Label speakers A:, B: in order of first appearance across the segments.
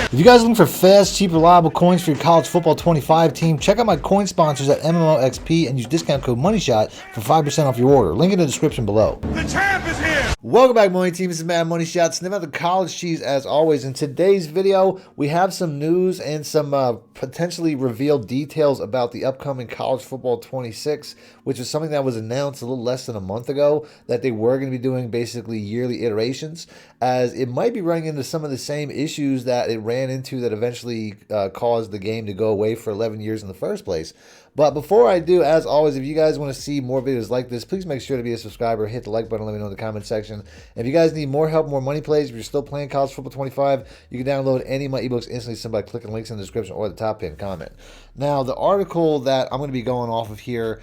A: If you guys are looking for fast, cheap, reliable coins for your college football 25 team, check out my coin sponsors at MMOXP and use discount code MONEYSHOT for 5% off your order. Link in the description below.
B: The champ is here!
A: Welcome back, Money Team. This is Madden Money Shot. Sniff out the college cheese as always. In today's video, we have some news and some potentially revealed details about the upcoming College Football 26, which is something that was announced a little less than a month ago, that they were going to be doing basically yearly iterations, as it might be running into some of the same issues that it ran into that eventually caused the game to go away for 11 years in the first place. But before I do, as always, if you guys want to see more videos like this, please make sure to be a subscriber, hit the like button, let me know in the comment section. And if you guys need more help, more money plays, if you're still playing College Football 25, you can download any of my ebooks instantly simply by clicking links in the description or the top pinned comment. Now, the article that I'm going to be going off of here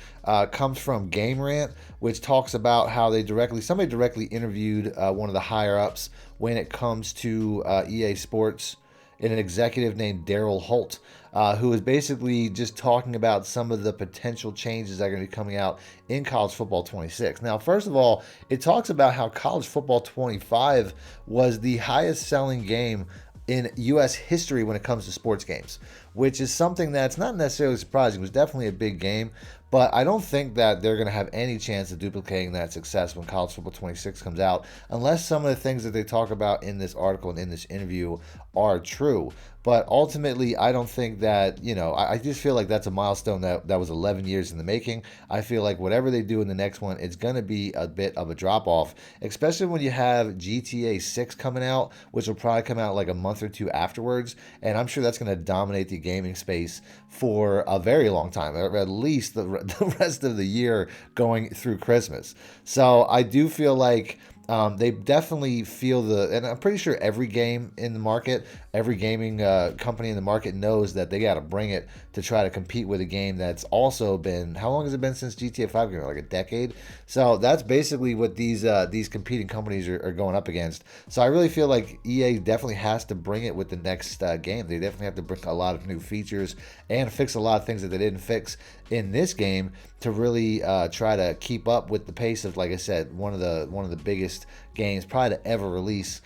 A: comes from Game Rant, which talks about how somebody directly interviewed one of the higher-ups when it comes to EA Sports, and an executive named Daryl Holt, who is basically just talking about some of the potential changes that are going to be coming out in College Football 26. Now, first of all, it talks about how College Football 25 was the highest selling game in U.S. history when it comes to sports games, which is something that's not necessarily surprising. It was definitely a big game, but I don't think that they're going to have any chance of duplicating that success when College Football 26 comes out, unless some of the things that they talk about in this article and in this interview are true. But ultimately, I don't think that, I just feel like that's a milestone that was 11 years in the making. I feel like whatever they do in the next one, it's going to be a bit of a drop-off, especially when you have GTA 6 coming out, which will probably come out like a month or two afterwards. And I'm sure that's going to dominate the gaming space for a very long time, or at least the rest of the year going through Christmas. So I do feel like they definitely feel and I'm pretty sure every game in the market, every gaming company in the market knows that they got to bring it to try to compete with a game that's also been, how long has it been since GTA 5 came out? Like a decade? So that's basically what these competing companies are going up against. So I really feel like EA definitely has to bring it with the next game. They definitely have to bring a lot of new features and fix a lot of things that they didn't fix in this game to really try to keep up with the pace of, like I said, one of the biggest games probably to ever release,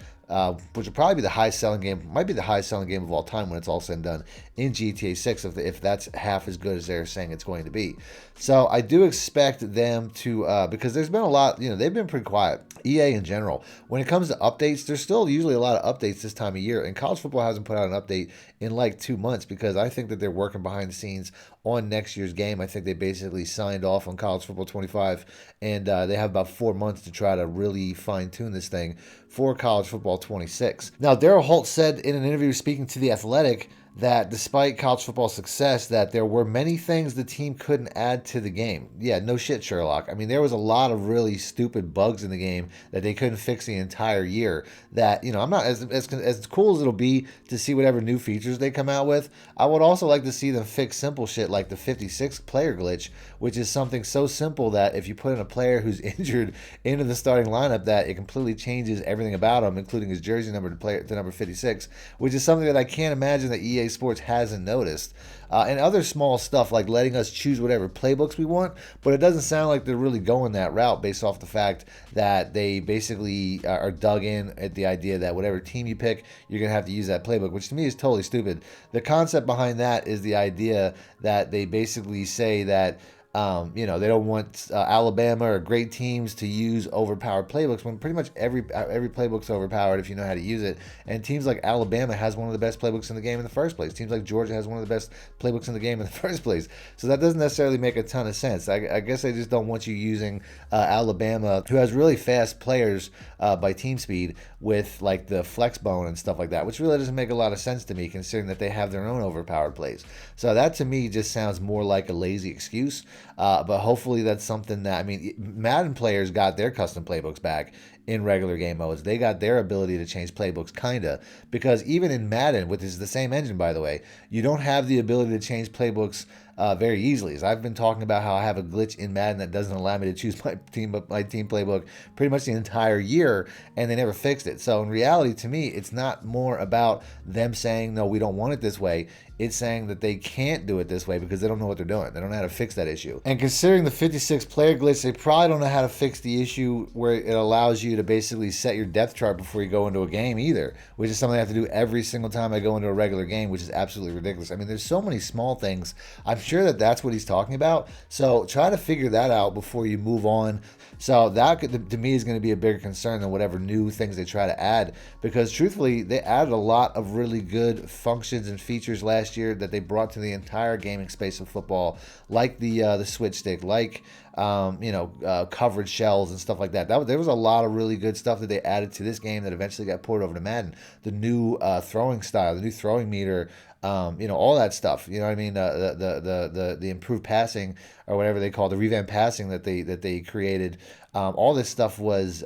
A: which will probably be the highest selling game, might be the highest selling game of all time when it's all said and done, in GTA 6, if that's half as good as they're saying it's going to be. So I do expect them to, because there's been a lot, they've been pretty quiet. EA in general, when it comes to updates, there's still usually a lot of updates this time of year, and college football hasn't put out an update in like 2 months because I think that they're working behind the scenes on next year's game. I think they basically signed off on College Football 25, and they have about 4 months to try to really fine-tune this thing for College Football 26. Now, Daryl Holt said in an interview speaking to The Athletic that despite college football's success, that there were many things the team couldn't add to the game. Yeah, no shit, Sherlock. I mean, there was a lot of really stupid bugs in the game that they couldn't fix the entire year. That, I'm not as cool as it'll be to see whatever new features they come out with. I would also like to see them fix simple shit like the 56 player glitch, which is something so simple that if you put in a player who's injured into the starting lineup, that it completely changes everything about him, including his jersey number to number 56, which is something that I can't imagine that EA Sports hasn't noticed. And other small stuff like letting us choose whatever playbooks we want, but it doesn't sound like they're really going that route based off the fact that they basically are dug in at the idea that whatever team you pick, you're going to have to use that playbook, which to me is totally stupid. The concept behind that is the idea that they basically say that they don't want Alabama or great teams to use overpowered playbooks when pretty much every playbook's overpowered if you know how to use it. And teams like Alabama has one of the best playbooks in the game in the first place. Teams like Georgia has one of the best playbooks in the game in the first place. So that doesn't necessarily make a ton of sense. I guess they just don't want you using Alabama, who has really fast players by team speed, with like the flex bone and stuff like that, which really doesn't make a lot of sense to me considering that they have their own overpowered plays. So that to me just sounds more like a lazy excuse. But hopefully that's something that, Madden players got their custom playbooks back in regular game modes. They got their ability to change playbooks, kinda, because even in Madden, which is the same engine, by the way, you don't have the ability to change playbooks very easily. As I've been talking about how I have a glitch in Madden that doesn't allow me to choose my team playbook pretty much the entire year, and they never fixed it. So in reality, to me, it's not more about them saying, no, we don't want it this way. It's saying that they can't do it this way because they don't know what they're doing. They don't know how to fix that issue. And considering the 56 player glitch, they probably don't know how to fix the issue where it allows you to basically set your depth chart before you go into a game either, which is something I have to do every single time I go into a regular game, which is absolutely ridiculous. I mean, there's so many small things. I'm sure that that's what he's talking about. So try to figure that out before you move on. So that, to me, is going to be a bigger concern than whatever new things they try to add, because truthfully, they added a lot of really good functions and features last year that they brought to the entire gaming space of football, like the switch stick, like coverage shells and stuff like that. There was a lot of really good stuff that they added to this game that eventually got ported over to Madden. The new throwing style, the new throwing meter, all that stuff. You know what I mean? The improved passing, or whatever they call the revamped passing that they created. All this stuff was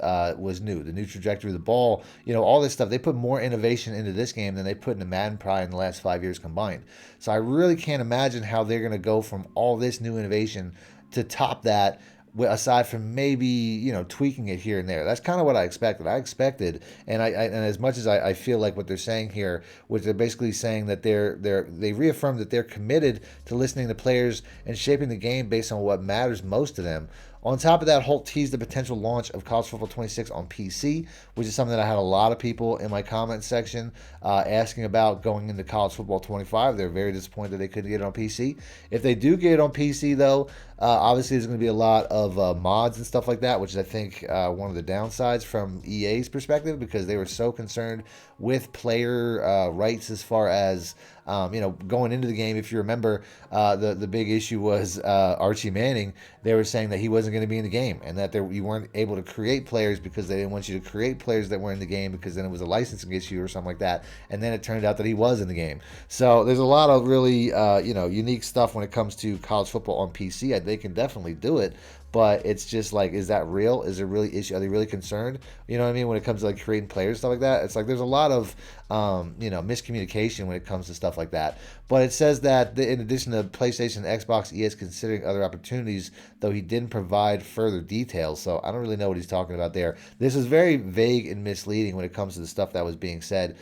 A: new. The new trajectory of the ball, all this stuff. They put more innovation into this game than they put into Madden probably in the last 5 years combined. So I really can't imagine how they're going to go from all this new innovation to top that, aside from maybe tweaking it here and there. That's kind of what I expected. And as much as I feel like what they're saying here, which they're basically saying that they reaffirm that they're committed to listening to players and shaping the game based on what matters most to them. On top of that, Holt teased the potential launch of College Football 26 on PC, which is something that I had a lot of people in my comment section asking about going into College Football 25. They're very disappointed they couldn't get it on PC. If they do get it on PC, though, obviously there's going to be a lot of mods and stuff like that, which is, I think, one of the downsides from EA's perspective, because they were so concerned with player rights as far as going into the game. If you remember, the big issue was Archie Manning. They were saying that he wasn't going to be in the game, and that you weren't able to create players because they didn't want you to create players that were in the game, because then it was a licensing issue or something like that. And then it turned out that he was in the game. So there's a lot of really unique stuff when it comes to college football on PC. They can definitely do it. But it's just like, is that real? Is there really issue? Are they really concerned? You know what I mean? When it comes to like creating players, stuff like that, it's like there's a lot of miscommunication when it comes to stuff like that. But it says that in addition to PlayStation and Xbox, EA is considering other opportunities, though he didn't provide further details. So I don't really know what he's talking about there. This is very vague and misleading when it comes to the stuff that was being said.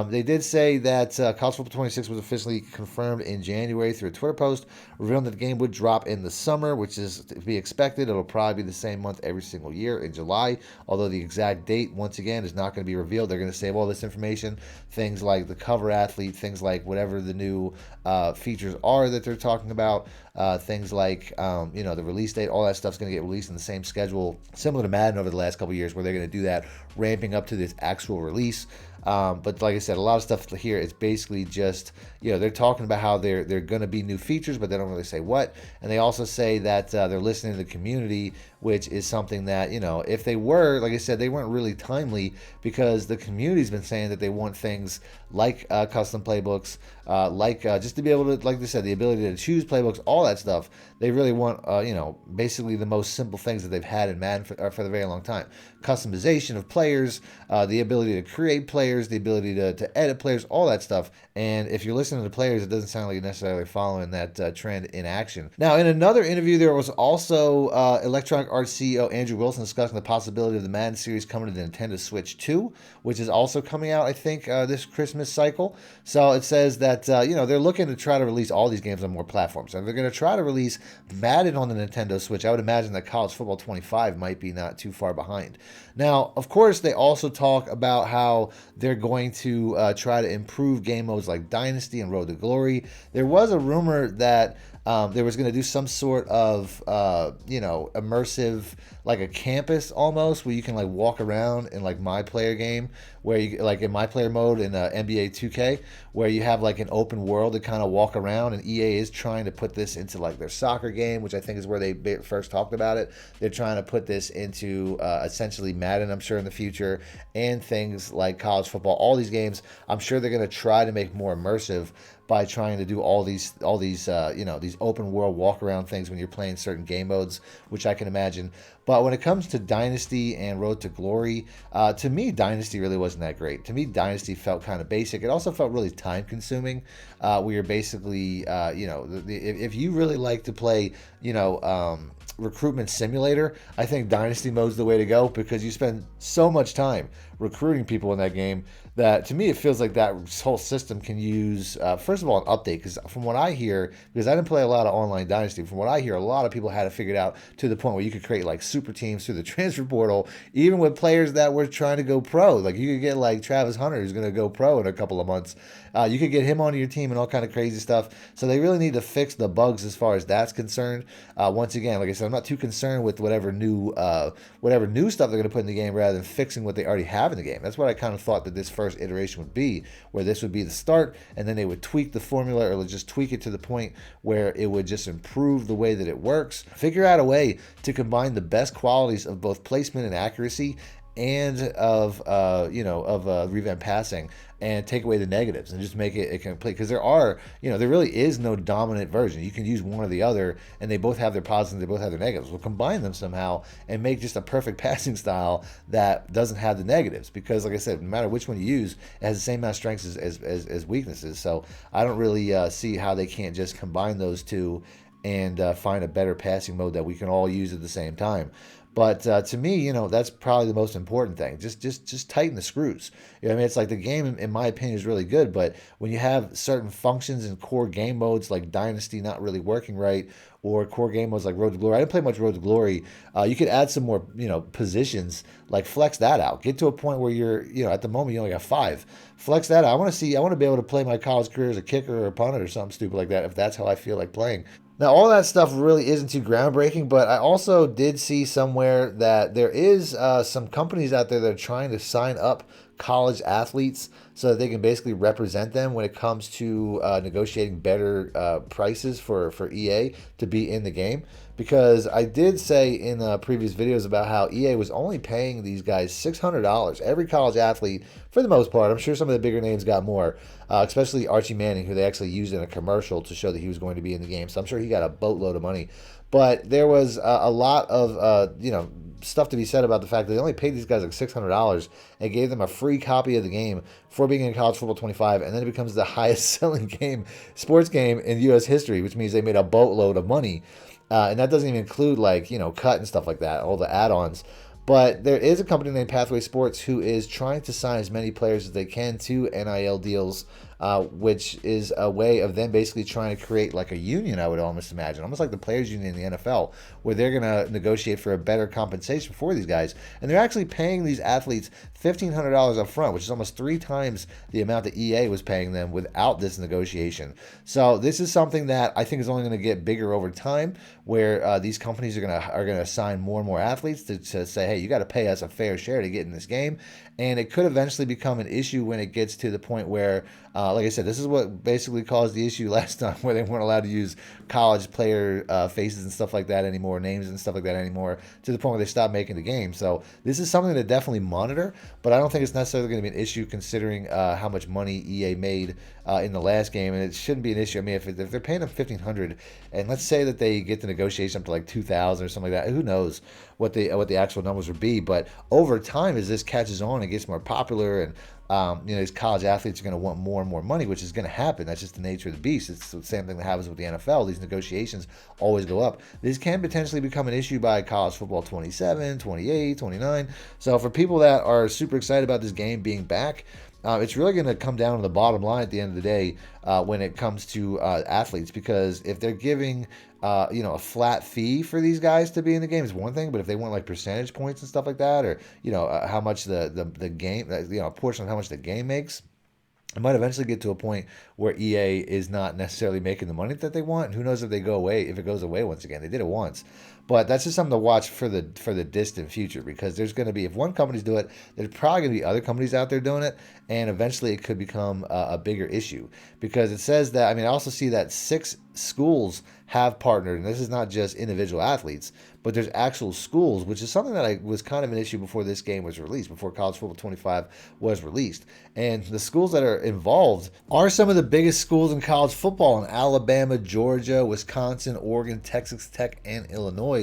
A: They did say that College Football 26 was officially confirmed in January through a Twitter post, revealing that the game would drop in the summer, which is to be expected. It'll probably be the same month every single year in July, although the exact date, once again, is not going to be revealed. They're going to save all this information, things like the cover athlete, things like whatever the new features are that they're talking about, things like the release date. All that stuff's going to get released in the same schedule, similar to Madden over the last couple of years, where they're going to do that, ramping up to this actual release. But like I said, a lot of stuff here, it's basically just, they're talking about how they're going to be new features, but they don't really say what. And they also say that they're listening to the community, which is something that, if they were, like I said, they weren't really timely, because the community's been saying that they want things like custom playbooks, just to be able to, like they said, the ability to choose playbooks, all that stuff. They really want, basically the most simple things that they've had in Madden for a very long time. Customization of players, the ability to create players, the ability to edit players, all that stuff. And if you're listening to players, it doesn't sound like you're necessarily following that trend in action. Now, in another interview, there was also Electronic Arts CEO Andrew Wilson discussing the possibility of the Madden series coming to the Nintendo Switch 2, which is also coming out, I think, this Christmas cycle. So it says that, they're looking to try to release all these games on more platforms. And they're going to try to release Madden on the Nintendo Switch. I would imagine that College Football 25 might be not too far behind. Now, of course, they also talk about how they're going to try to improve game modes like Dynasty and Road to Glory. There was a rumor that there was going to do some sort of, immersive, like a campus almost, where you can like walk around in like My Player game, where you like in My Player mode in NBA 2K, where you have like an open world to kind of walk around. And EA is trying to put this into like their soccer game, which I think is where they first talked about it. They're trying to put this into essentially Madden, I'm sure, in the future, and things like college football. All these games, I'm sure they're going to try to make more immersive by trying to do all these these open world walk around things when you're playing certain game modes, which I can imagine. But when it comes to Dynasty and Road to Glory, to me, Dynasty really wasn't that great. To me, Dynasty felt kind of basic. It also felt really time consuming. We are basically, if you really like to play, recruitment simulator, I think Dynasty mode's the way to go, because you spend so much time recruiting people in that game that, to me, it feels like that whole system can use, first of all, an update. Because from what I hear, because I didn't play a lot of online Dynasty, from what I hear, a lot of people had it figured out to the point where you could create like super teams through the transfer portal, even with players that were trying to go pro. Like you could get like Travis Hunter, who's going to go pro in a couple of months. You could get him onto your team and all kind of crazy stuff. So they really need to fix the bugs as far as that's concerned. Once again, like I said, I'm not too concerned with whatever new stuff they're going to put in the game, rather than fixing what they already have in the game. That's what I kind of thought that this first iteration would be, where this would be the start, and then they would tweak the formula, or just tweak it to the point where it would just improve the way that it works. Figure out a way to combine the best qualities of both placement and accuracy, and of revamp passing, and take away the negatives and just make it complete. Because there really is no dominant version. You can use one or the other, and they both have their positives, they both have their negatives. We'll combine them somehow and make just a perfect passing style that doesn't have the negatives. Because, like I said, no matter which one you use, it has the same amount of strengths as weaknesses. So I don't really see how they can't just combine those two and find a better passing mode that we can all use at the same time. But to me, that's probably the most important thing. Just tighten the screws. It's like the game, in my opinion, is really good. But when you have certain functions and core game modes like Dynasty not really working right, or core game modes like Road to Glory, I didn't play much Road to Glory. You could add some more, positions, like flex that out. Get to a point where you're, at the moment you only got 5. Flex that out. I want to be able to play my college career as a kicker or a punter or something stupid like that, if that's how I feel like playing. Now, all that stuff really isn't too groundbreaking, but I also did see somewhere that there is some companies out there that are trying to sign up college athletes so that they can basically represent them when it comes to negotiating better prices for EA to be in the game. Because I did say in previous videos about how EA was only paying these guys $600, every college athlete, for the most part. I'm sure some of the bigger names got more, especially Archie Manning, who they actually used in a commercial to show that he was going to be in the game. So I'm sure he got a boatload of money. But there was a lot of, stuff to be said about the fact that they only paid these guys like $600 and gave them a free copy of the game for being in College Football 25, and then it becomes the highest selling sports game in U.S. history, which means they made a boatload of money. And that doesn't even include cut and stuff like that, all the add-ons. But there is a company named Pathway Sports who is trying to sign as many players as they can to NIL deals, which is a way of them basically trying to create like a union, I would almost imagine, almost like the Players Union in the NFL, where they're going to negotiate for a better compensation for these guys. And they're actually paying these athletes $1,500 up front, which is almost 3 times the amount that EA was paying them without this negotiation. So this is something that I think is only going to get bigger over time, where these companies are going to assign more and more athletes to say, hey, you got to pay us a fair share to get in this game. And it could eventually become an issue when it gets to the point where, like I said, this is what basically caused the issue last time, where they weren't allowed to use college player faces and stuff like that anymore, names and stuff like that anymore, to the point where they stopped making the game. So this is something to definitely monitor, but I don't think it's necessarily going to be an issue, considering how much money EA made in the last game, and it shouldn't be an issue. I mean, if they're paying them $1,500, and let's say that they get the negotiation up to like $2,000 or something like that, who knows what the actual numbers would be? But over time, as this catches on and gets more popular, and these college athletes are going to want more and more money, which is going to happen. That's just the nature of the beast. It's the same thing that happens with the NFL. These negotiations always go up. This can potentially become an issue by college football 27, 28, 29. So for people that are super excited about this game being back, it's really going to come down to the bottom line at the end of the day when it comes to athletes, because if they're giving a flat fee for these guys to be in the game is one thing, but if they want like percentage points and stuff like that, or how much the game, a portion of how much the game makes, it might eventually get to a point where EA is not necessarily making the money that they want. And who knows if it goes away once again. They did it once. But that's just something to watch for the distant future, because there's going to be, if one company's do it, there's probably going to be other companies out there doing it, and eventually it could become a bigger issue, because it says that, I also see that 6 schools have partnered, and this is not just individual athletes, but there's actual schools, which is something that was kind of an issue before this game was released, before College Football 25 was released. And the schools that are involved are some of the biggest schools in college football in Alabama, Georgia, Wisconsin, Oregon, Texas Tech, and Illinois.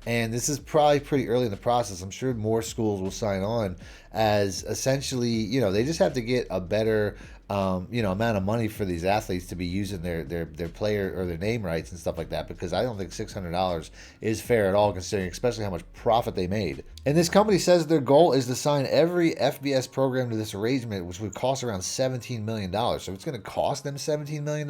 A: And this is probably pretty early in the process. I'm sure more schools will sign on, as essentially, they just have to get a better amount of money for these athletes to be using their player or their name rights and stuff like that, because I don't think $600 is fair at all, considering especially how much profit they made. And this company says their goal is to sign every FBS program to this arrangement, which would cost around $17 million. So it's going to cost them $17 million.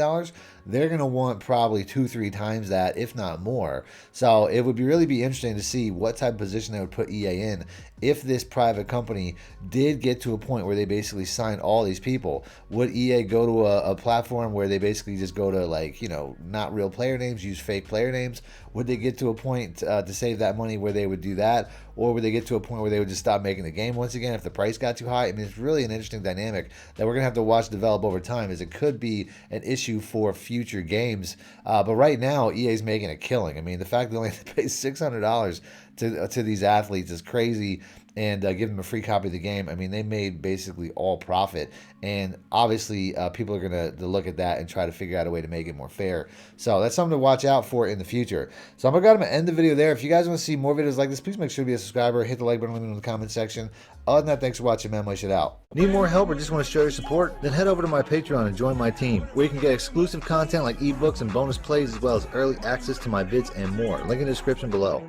A: They're going to want probably 2-3 times that, if not more. So it would really be interesting to see what type of position they would put EA in if this private company did get to a point where they basically sign all these people. Would EA go to a platform where they basically just go to, like, not real player names, use fake player names? Would they get to a point to save that money where they would do that? Or would they get to a point where they would just stop making the game once again if the price got too high? I mean, it's really an interesting dynamic that we're going to have to watch develop over time, as it could be an issue for future games. But right now, EA's making a killing. I mean, the fact that they only have to pay $600 to these athletes is crazy, and give them a free copy of the game. I mean, they made basically all profit, and obviously people are going to look at that and try to figure out a way to make it more fair. So that's something to watch out for in the future. So I'm going to end the video there. If you guys want to see more videos like this, please make sure to be a subscriber, hit the like button, leave it in the comment section. Other than that, thanks for watching, man. Lace it out. Need more help or just want to show your support? Then head over to my Patreon and join my team, where you can get exclusive content like ebooks and bonus plays, as well as early access to my vids and more. Link in the description below.